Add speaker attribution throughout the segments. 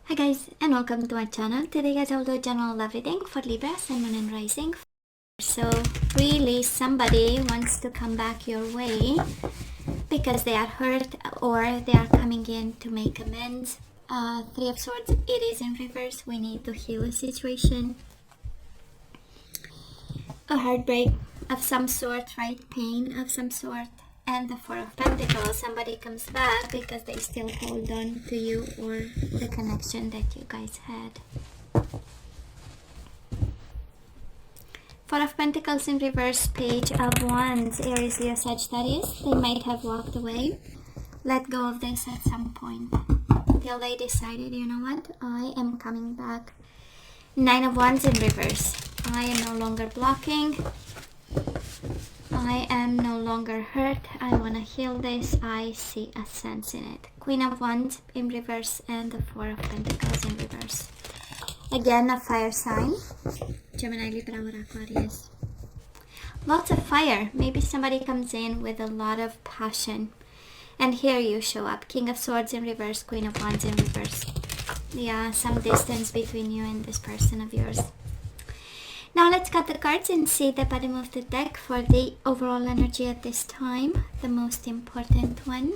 Speaker 1: Hi guys, and welcome to my channel. Today guys I will do a general love reading for Libra, Sun, Moon and Rising. So really somebody wants to come back your way because they are hurt or they are coming in to make amends. Three of Swords, it is in reverse. We need to heal a situation. A heartbreak of some sort, right? Pain of some sort. And the Four of Pentacles, somebody comes back because they still hold on to you or the connection that you guys had. Four of Pentacles in reverse, Page of Wands, Aries, Leo, Sagittarius. They might have walked away, let go of this at some point, till they decided, you know what, I am coming back. Nine of Wands in reverse. I am no longer blocking. I am no longer hurt. I want to heal this. I see a sense in it. Queen of Wands in reverse and the Four of Pentacles in reverse. Again, a fire sign. Gemini, Libra, or Aquarius. Lots of fire. Maybe somebody comes in with a lot of passion. And here you show up. King of Swords in reverse. Queen of Wands in reverse. Yeah, some distance between you and this person of yours. Now let's cut the cards and see the bottom of the deck for the overall energy at this time, the most important one.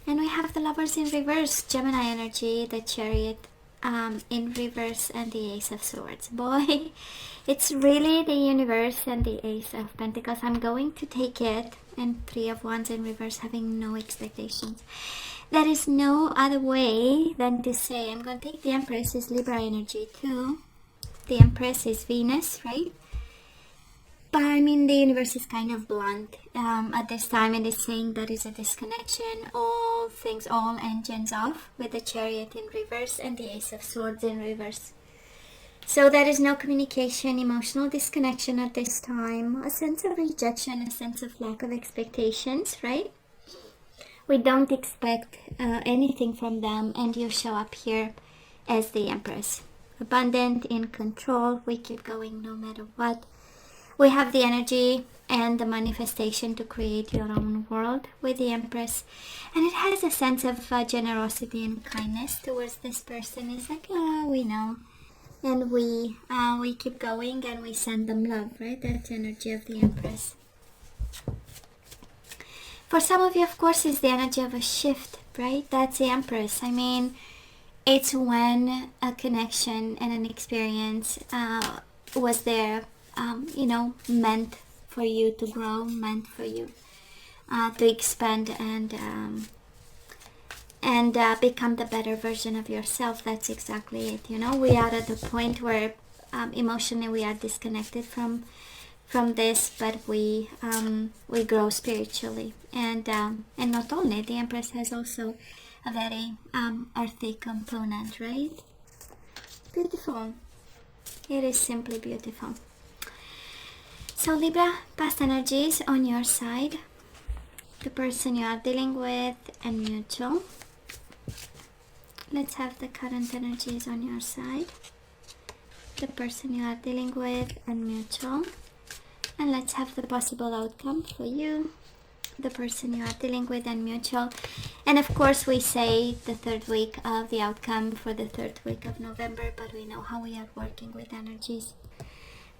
Speaker 1: And we have the Lovers in reverse, Gemini energy, the Chariot in reverse, and the Ace of Swords. Boy, it's really the universe and the Ace of Pentacles. I'm going to take it, and Three of Wands in reverse, having no expectations. There is no other way than to say, I'm going to take the Empress, is Libra energy too. The Empress is Venus, right? But I mean, the universe is kind of blunt at this time, and it's saying there is a disconnection. All things, all engines off, with the Chariot in reverse and the Ace of Swords in reverse. So there is no communication, emotional disconnection at this time, a sense of rejection, a sense of lack of expectations, right? We don't expect anything from them, and you show up here as the Empress. Abundant, in control, we keep going no matter what. We have the energy and the manifestation to create your own world with the Empress, and it has a sense of generosity and kindness towards this person. It's like, we know, and we keep going and we send them love, right? That's the energy of the Empress. For some of you, of course, is the energy of a shift, right? That's the Empress. I mean, it's when a connection and an experience was there, meant for you to grow, meant for you to expand and become the better version of yourself. That's exactly it. We are at the point where emotionally we are disconnected from this, but we grow spiritually, and not only, the Empress has also a very earthy component, right? Beautiful. It is simply beautiful. So Libra, past energies on your side, the person you are dealing with, and mutual. Let's have the current energies on your side, the person you are dealing with, and mutual. And let's have the possible outcome for you, the person you are dealing with, and mutual. And of course we say the third week of the outcome for the third week of November, but we know how we are working with energies.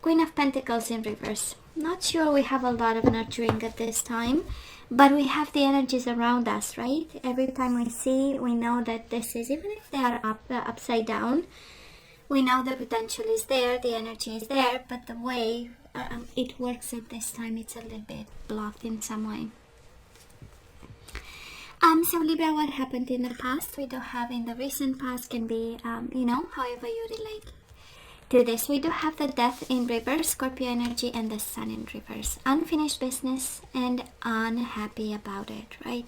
Speaker 1: Queen of Pentacles in reverse. Not sure we have a lot of nurturing at this time, but we have the energies around us, right? Every time we see, we know that this is, even if they are upside down, we know the potential is there, the energy is there, but the way it works at this time, it's a little bit blocked in some way. So Libra, what happened in the past? We do have in the recent past, can be, however you relate to this. We do have the Death in reverse, Scorpio energy, and the Sun in reverse. Unfinished business and unhappy about it, right?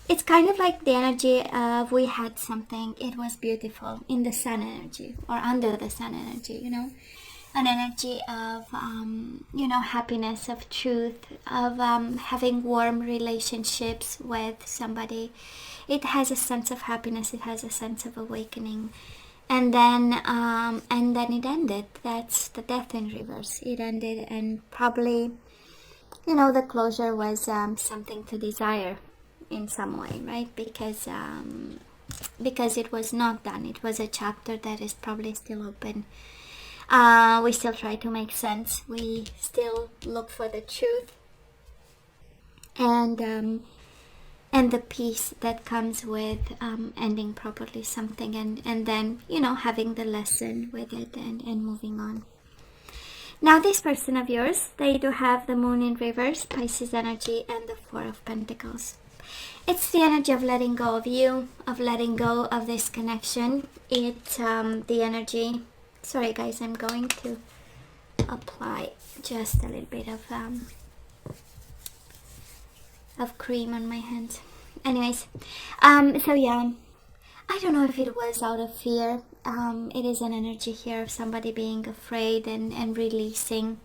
Speaker 1: It's kind of like the energy of we had something, it was beautiful in the Sun energy or under the Sun energy, an energy of, happiness, of truth, of having warm relationships with somebody. It has a sense of happiness, it has a sense of awakening. And then it ended. That's the Death in reverse. It ended, and probably, the closure was something to desire in some way, right? Because because it was not done. It was a chapter that is probably still open. We still try to make sense. We still look for the truth and the peace that comes with ending properly something, and then, you know, having the lesson with it and moving on. Now this person of yours, they do have the moon in reverse, Pisces energy, and the Four of Pentacles. It's the energy of letting go of you, of letting go of this connection. It's the energy, sorry guys, I'm going to apply just a little bit of cream on my hands. Anyways, so yeah, I don't know if it was out of fear. It is an energy here of somebody being afraid and releasing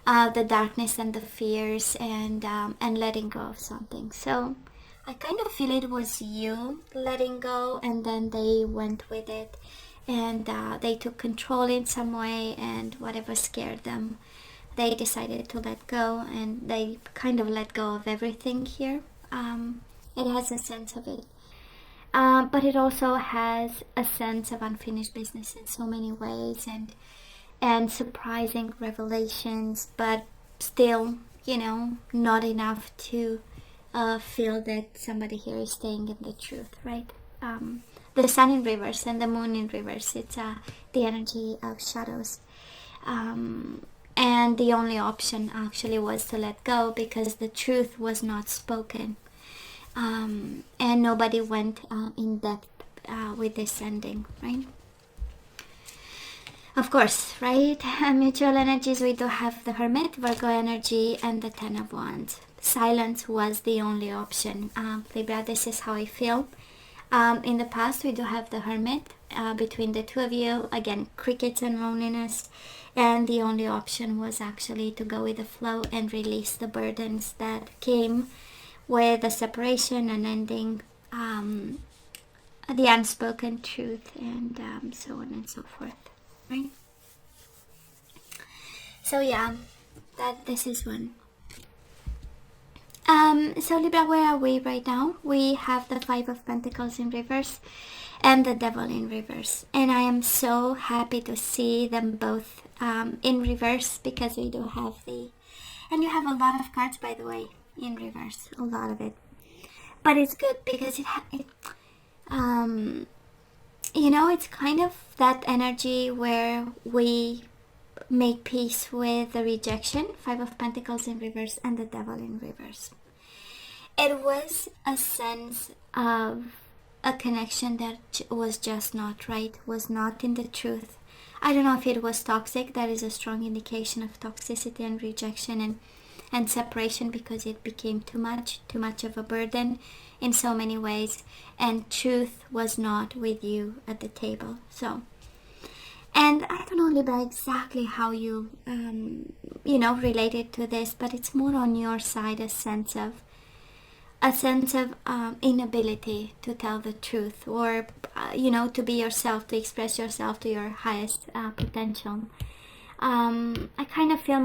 Speaker 1: the darkness and the fears and letting go of something. So I kind of feel it was you letting go, and then they went with it, and they took control in some way, and whatever scared them, they decided to let go, and they kind of let go of everything here. It has a sense of it. But it also has a sense of unfinished business in so many ways, and surprising revelations, but still, you know, not enough to feel that somebody here is staying in the truth, right? The sun in reverse and the moon in reverse, it's the energy of shadows. And the only option actually was to let go, because the truth was not spoken. And nobody went in depth with this ending, right? Of course, right? Mutual energies, we do have the Hermit, Virgo energy, and the Ten of Wands. Silence was the only option. Libra, this is how I feel. In the past, we do have the Hermit. Between the two of you, again, crickets and loneliness. And the only option was actually to go with the flow and release the burdens that came with the separation and ending, the unspoken truth, and so on and so forth, right? So yeah, this is one. So Libra, where are we right now? We have the Five of Pentacles in reverse and the Devil in reverse, and I am so happy to see them both in reverse, because we do have and you have a lot of cards, by the way, in reverse, a lot of it, but it's good because you know, it's kind of that energy where we make peace with the rejection. Five of Pentacles in reverse and the Devil in reverse. It was a sense of a connection that was just not right, was not in the truth. I don't know if it was toxic. That is a strong indication of toxicity and rejection and separation, because it became too much of a burden in so many ways, and truth was not with you at the table. So, and I don't know, Libra, exactly how you you know, related to this, but it's more on your side, a sense of inability to tell the truth, or you know, to be yourself, to express yourself to your highest potential. I kind of feel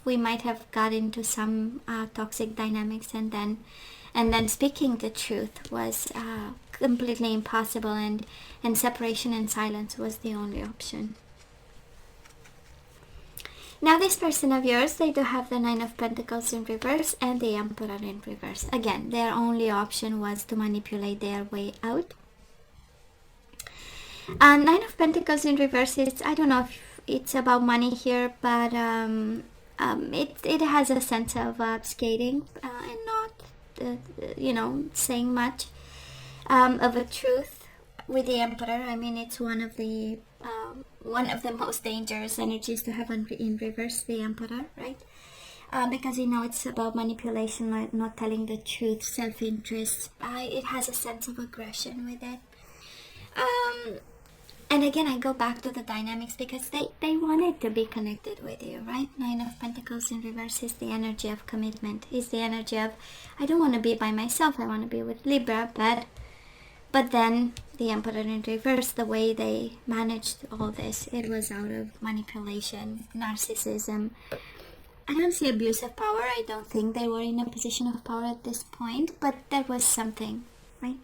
Speaker 1: we might have got into some toxic dynamics, and then speaking the truth was completely impossible, and separation and silence was the only option. Now this person of yours, they do have the Nine of Pentacles in reverse and the Emperor in reverse. Again, their only option was to manipulate their way out. Nine of Pentacles in reverse is, I don't know if it's about money here, but it has a sense of skating and not, you know, saying much of a truth with the Emperor. I mean, it's one of the most dangerous energies to have in reverse, the Emperor, right? Because, you know, it's about manipulation, not telling the truth, self-interest. It has a sense of aggression with it. And again, I go back to the dynamics, because they wanted to be connected with you, right? Nine of Pentacles in reverse is the energy of commitment, is the energy of, I don't want to be by myself, I want to be with Libra, but then the Emperor in reverse, the way they managed all this, it was out of manipulation, narcissism. I don't see abuse of power. I don't think they were in a position of power at this point, but there was something, right?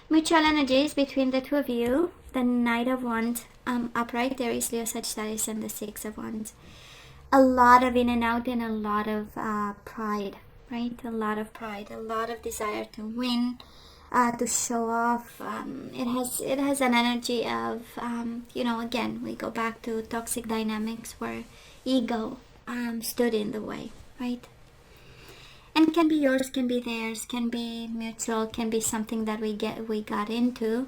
Speaker 1: Mutual energies between the two of you. The Knight of Wands, upright, Aries, Leo, Sagittarius, and the Six of Wands. A lot of in and out and a lot of pride, right? A lot of pride, a lot of desire to win, to show off. It has an energy of, again, we go back to toxic dynamics where ego stood in the way, right? And can be yours, can be theirs, can be mutual, can be something that we got into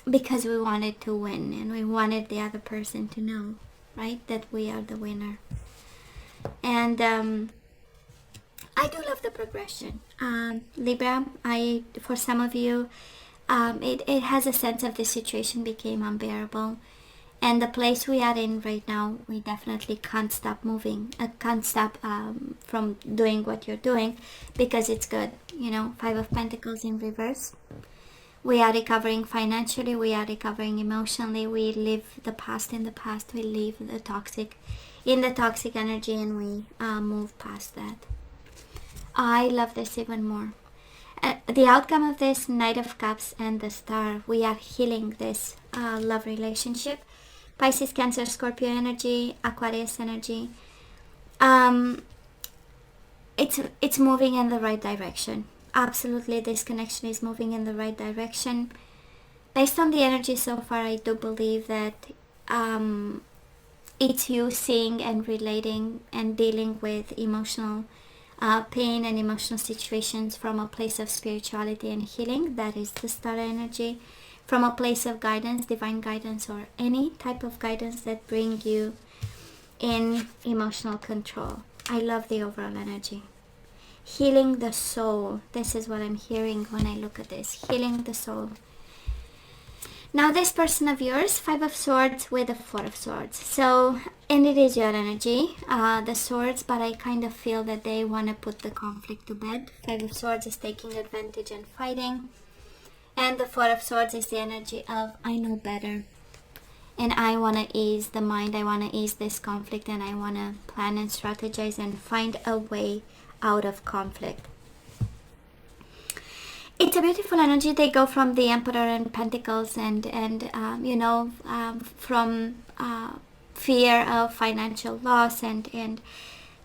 Speaker 1: because we wanted to win and we wanted the other person to know, right, that we are the winner. And I do love the progression. Libra, for some of you, it has a sense of the situation became unbearable. And the place we are in right now, we definitely can't stop moving. Can't stop from doing what you're doing because it's good. Five of Pentacles in reverse. We are recovering financially. We are recovering emotionally. We leave the past in the past. We leave the toxic energy and we move past that. I love this even more. The outcome of this, Knight of Cups and the Star, we are healing this love relationship. Pisces, Cancer, Scorpio energy, Aquarius energy. It's moving in the right direction. Absolutely, this connection is moving in the right direction. Based on the energy so far, I do believe that it's you seeing and relating and dealing with emotional pain and emotional situations from a place of spirituality and healing. That is the Star energy. From a place of guidance, divine guidance, or any type of guidance that bring you in emotional control. I love the overall energy. Healing the soul. This is what I'm hearing when I look at this. Healing the soul. Now this person of yours, Five of Swords with the Four of Swords. So, and it is your energy, the swords, but I kind of feel that they want to put the conflict to bed. Five of Swords is taking advantage and fighting. And the Four of Swords is the energy of, I know better. And I want to ease the mind. I want to ease this conflict. And I want to plan and strategize and find a way out of conflict. It's a beautiful energy. They go from the Emperor and Pentacles and from fear of financial loss and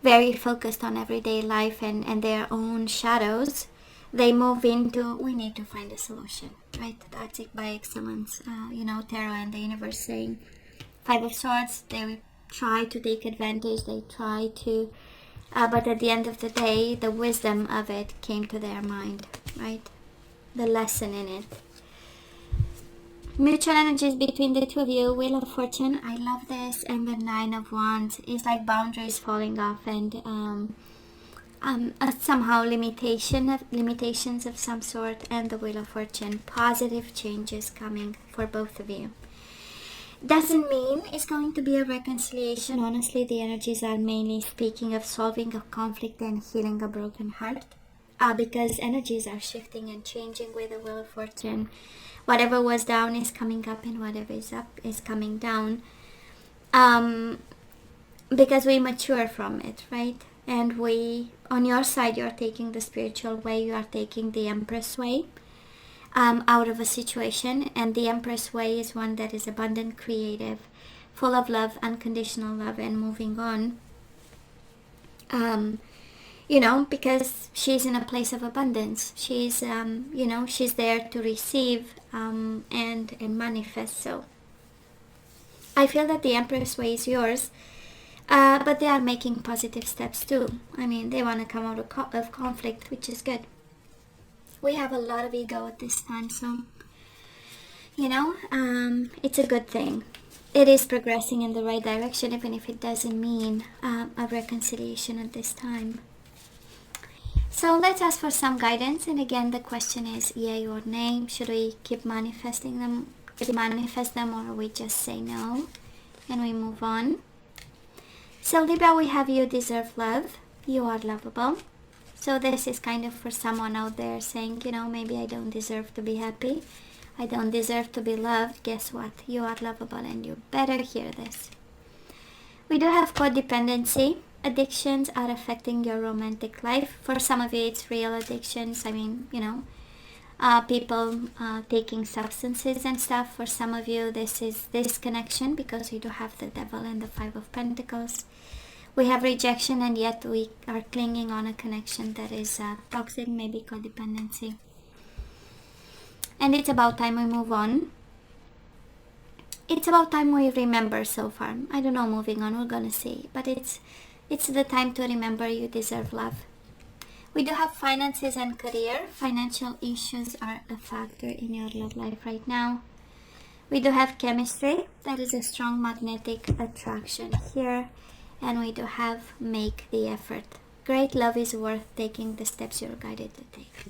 Speaker 1: very focused on everyday life and their own shadows. They move into, we need to find a solution, right? That's it by excellence. Tarot and the universe saying, Five of Swords, they try to take advantage, they try to, but at the end of the day, the wisdom of it came to their mind, right? The lesson in it. Mutual energies between the two of you. Wheel of Fortune, I love this. And the Nine of Wands is like boundaries falling off and somehow limitations of some sort, and the Wheel of Fortune, positive changes coming for both of you. Doesn't mean it's going to be a reconciliation. Honestly, the energies are mainly speaking of solving a conflict and healing a broken heart, because energies are shifting and changing with the Wheel of Fortune. Whatever was down is coming up and whatever is up is coming down, because we mature from it, right? And we, on your side, you're taking the spiritual way, you are taking the Empress way out of a situation. And the Empress way is one that is abundant, creative, full of love, unconditional love, and moving on. Because she's in a place of abundance. She's, she's there to receive and manifest. So I feel that the Empress way is yours. But they are making positive steps too. I mean, they want to come out of conflict, which is good. We have a lot of ego at this time, so, it's a good thing. It is progressing in the right direction, even if it doesn't mean a reconciliation at this time. So let's ask for some guidance. And again, the question is yay or nay. Should we keep manifesting them, or we just say no and we move on? So Libra, we have you deserve love. You are lovable. So this is kind of for someone out there saying, maybe I don't deserve to be happy. I don't deserve to be loved. Guess what? You are lovable and you better hear this. We do have codependency. Addictions are affecting your romantic life. For some of you, it's real addictions. I mean, people taking substances and stuff. For some of you, this is this connection, because we do have the devil and the 5 of Pentacles. We have rejection, and yet we are clinging on a connection that is toxic, maybe codependency. And it's about time we move on. It's about time we remember so far. I don't know, moving on, we're gonna see. But it's the time to remember you deserve love. We do have finances and career. Financial issues are a factor in your love life right now. We do have chemistry. That is a strong magnetic attraction here. And we do have make the effort. Great love is worth taking the steps you're guided to take.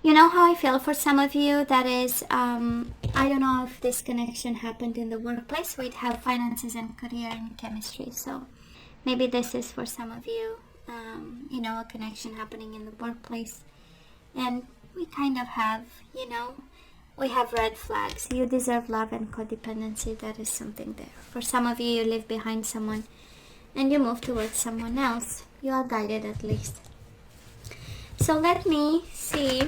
Speaker 1: You know how I feel for some of you, that is, I don't know if this connection happened in the workplace. We'd have finances and career and chemistry. So maybe this is for some of you, you know, a connection happening in the workplace. And we kind of have, you know, we have red flags. You deserve love and codependency. That is something there. For some of you, you live behind someone and you move towards someone else. You are guided at least. So let me see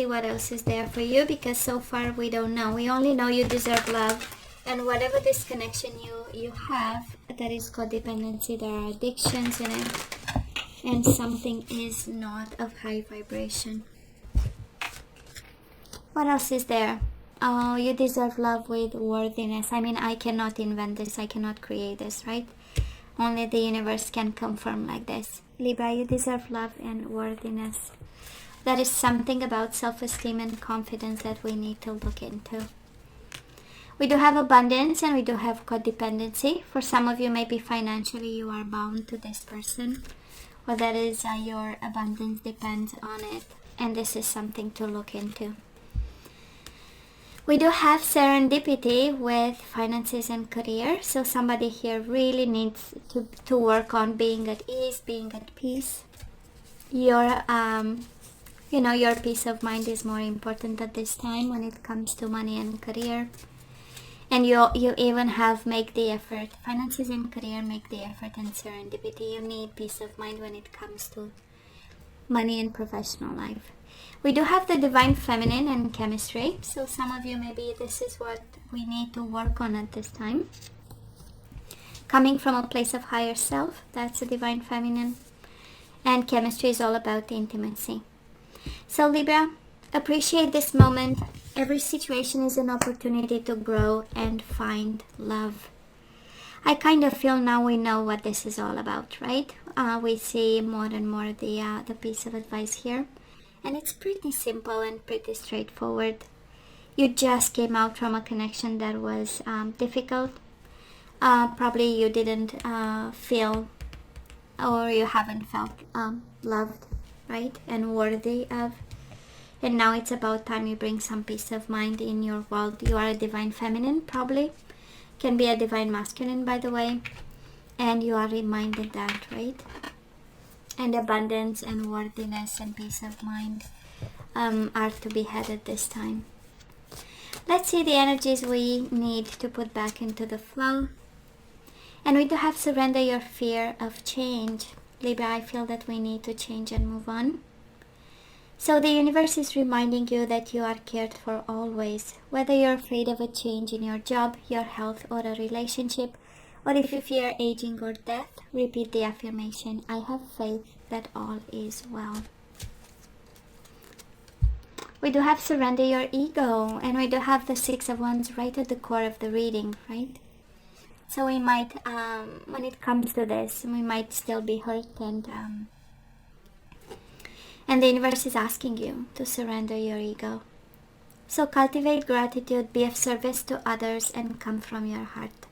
Speaker 1: what else is there for you, because so far we don't know. We only know you deserve love, and whatever this connection you have, that is codependency, there are addictions in it, and something is not of high vibration. What else is there? Oh, you deserve love with worthiness. I mean, I cannot invent this, I cannot create this, right? Only the universe can confirm like this. Libra, you deserve love and worthiness. That is something about self-esteem and confidence that we need to look into. We do have abundance and we do have codependency. For some of you, maybe financially you are bound to this person, or that is your abundance depends on it, and this is something to look into. We do have serendipity with finances and career. So somebody here really needs to work on being at ease, being at peace. Your you know, your peace of mind is more important at this time when it comes to money and career. And you even have make the effort. Finances and career, make the effort, and serendipity. You need peace of mind when it comes to money and professional life. We do have the divine feminine and chemistry. So some of you, maybe this is what we need to work on at this time. Coming from a place of higher self, that's the divine feminine. And chemistry is all about the intimacy. So Libra, appreciate this moment. Every situation is an opportunity to grow and find love. I kind of feel now we know what this is all about, right? We see more and more the piece of advice here. And it's pretty simple and pretty straightforward. You just came out from a connection that was difficult. Probably you didn't feel, or you haven't felt loved, right? And worthy of. And now it's about time you bring some peace of mind in your world. You are a divine feminine, probably. Can be a divine masculine, by the way. And you are reminded that, right? And abundance and worthiness and peace of mind are to be had at this time. Let's see the energies we need to put back into the flow. And we do have surrender your fear of change. Libra, I feel that we need to change and move on. So the universe is reminding you that you are cared for always. Whether you're afraid of a change in your job, your health, or a relationship, or if you fear aging or death, repeat the affirmation, I have faith that all is well. We do have surrender your ego, and we do have the 6 of Wands right at the core of the reading, right? So we might, when it comes to this, we might still be hurt, and the universe is asking you to surrender your ego. So cultivate gratitude, be of service to others, and come from your heart.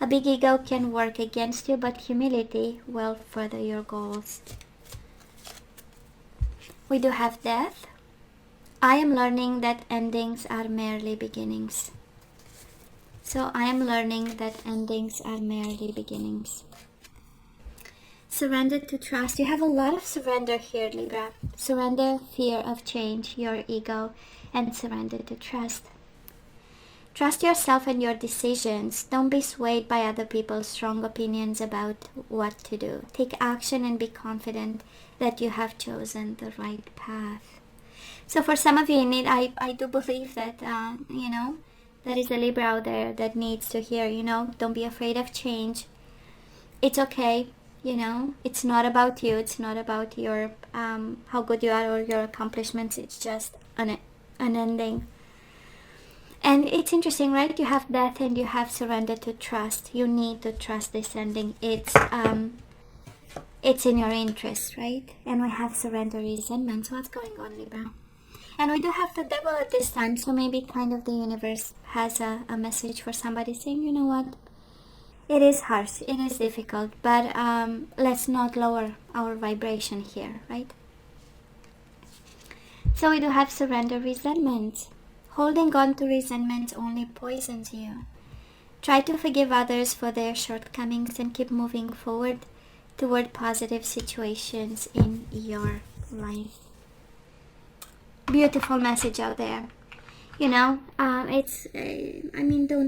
Speaker 1: A big ego can work against you, but humility will further your goals. We do have death. I am learning that endings are merely beginnings. So I am learning that endings are merely beginnings. Surrender to trust. You have a lot of surrender here, Libra. Surrender fear of change, your ego, and surrender to trust. Trust yourself and your decisions. Don't be swayed by other people's strong opinions about what to do. Take action and be confident that you have chosen the right path. So for some of you in it, I do believe that, there is a Libra out there that needs to hear, don't be afraid of change. It's okay, it's not about you. It's not about your, how good you are or your accomplishments. It's just an ending. And it's interesting, right? You have death and you have surrender to trust. You need to trust this ending. It's in your interest, right? And we have surrender, resentment. So what's going on, Libra? And we do have the devil at this time. So maybe kind of the universe has a message for somebody saying, you know what? It is harsh. It is difficult. But let's not lower our vibration here, right? So we do have surrender, resentment. Holding on to resentment only poisons you. Try to forgive others for their shortcomings and keep moving forward toward positive situations in your life. Beautiful message out there. Don't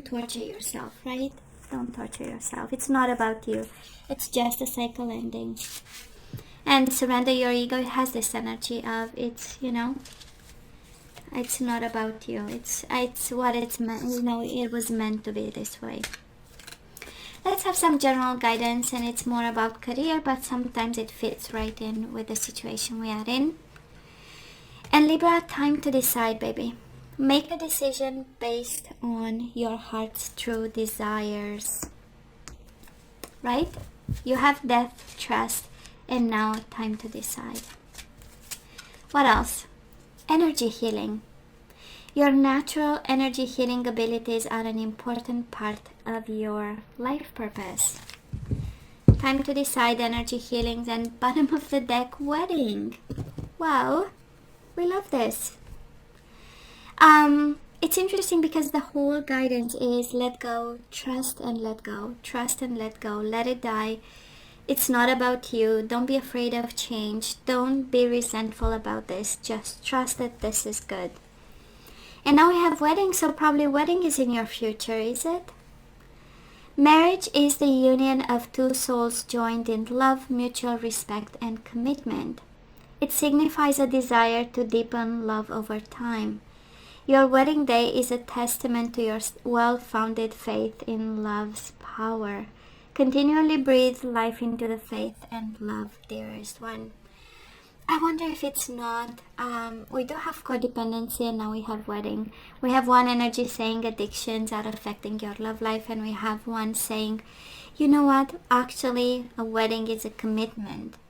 Speaker 1: torture yourself, right? Don't torture yourself. It's not about you. It's just a cycle ending. And surrender your ego. It has this energy of it's not about you. It's what it's meant. It was meant to be this way. Let's have some general guidance, and it's more about career, but sometimes it fits right in with the situation we are in. And Libra, time to decide, baby. Make a decision based on your heart's true desires. Right? You have death, trust, and now time to decide. What else? Energy healing. Your natural energy healing abilities are an important part of your life purpose. Time to decide, energy healings, and bottom of the deck, wedding. Wow, we love this. It's interesting because the whole guidance is let go, trust and let go, trust and let go, let it die. It's not about you. Don't be afraid of change. Don't be resentful about this. Just trust that this is good. And now we have wedding, so probably wedding is in your future, is it? Marriage is the union of two souls joined in love, mutual respect, and commitment. It signifies a desire to deepen love over time. Your wedding day is a testament to your well-founded faith in love's power. Continually breathe life into the faith and love, dearest one. I wonder if it's not, we do have codependency and now we have wedding. We have one energy saying addictions are affecting your love life, and we have one saying, you know what, actually a wedding is a commitment.